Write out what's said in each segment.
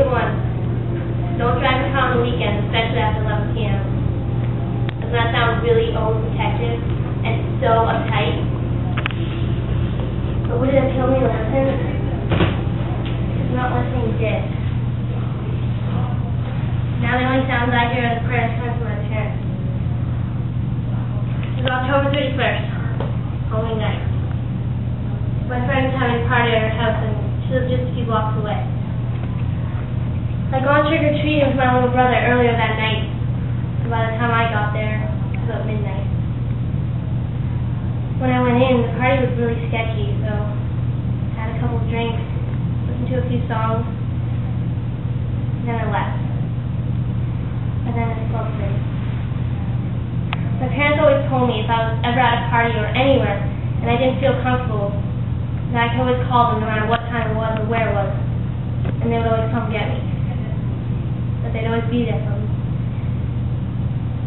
everyone, don't drive in car on the weekends, especially after 11 p.m. Doesn't that sound really overprotective and so uptight? But would it have killed me to listen? Because not listening did. Now the only sounds I hear are the prayers coming from my parents. It was October 31st, Halloween night. My friend was having a party at her house and she lived just a few blocks away. I'd gone trick-or-treating with my little brother earlier that night, and by the time I got there, it was about midnight. When I went in, the party was really sketchy, so I had a couple of drinks, listened to a few songs, and then I left. And then it closed in. My parents always told me if I was ever at a party or anywhere, and I didn't feel comfortable, that I could always call them no matter what time it was or where it was, and they would always come get me. That they'd always be there for me.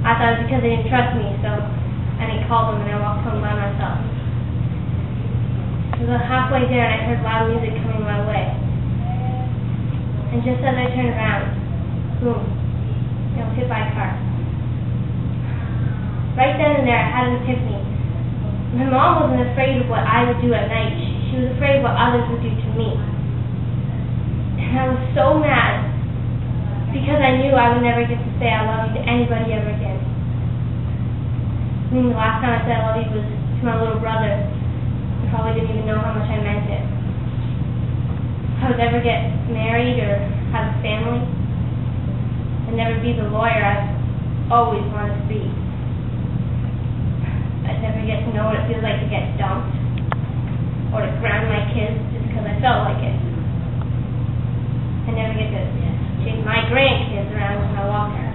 I thought it was because they didn't trust me, so I didn't call them and I walked home by myself. I was about halfway there and I heard loud music coming my way. And just as I turned around, boom, I was hit by a car. Right then and there I had an epiphany. My mom wasn't afraid of what I would do at night. She was afraid of what others would do to me. And I was so mad, because I knew I would never get to say I love you to anybody ever again. I mean, the last time I said I love you was to my little brother. I probably didn't even know how much I meant it. If I would ever get married or have a family, and never be the lawyer I've always wanted to be. I'd never get to know what it feels like to get dumped, or to ground my kids just because I felt like it. I never get to chase my grandkids around with my walker.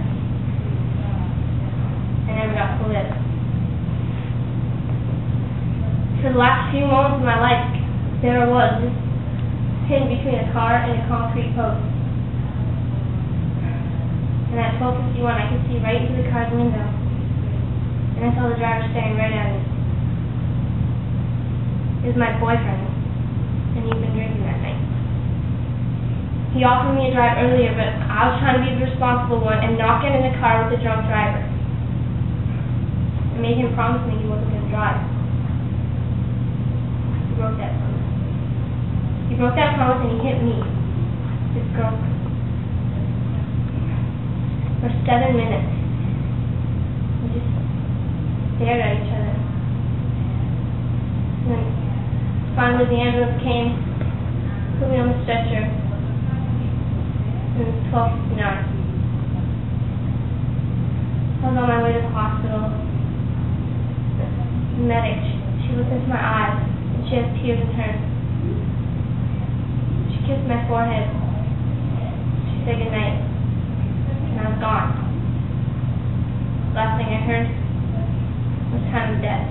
I never got to live. For the last few moments of my life, there I was, just hidden between a car and a concrete post. And at 12:51, I could see right into the car's window, and I saw the driver staring right at me. It was my boyfriend, and he'd been drinking that night. He offered me a drive earlier, but I was trying to be the responsible one and not get in the car with the drunk driver. I made him promise me he wasn't going to drive. He broke that promise. He broke that promise and he hit me, his girlfriend. For 7 minutes, we just stared at each other. And then finally the ambulance came, put me on the stretcher. It was 12:59. I was on my way to the hospital. The medic, she looked into my eyes, and she had tears in hers. She kissed my forehead. She said goodnight, and I was gone. The last thing I heard was time of death.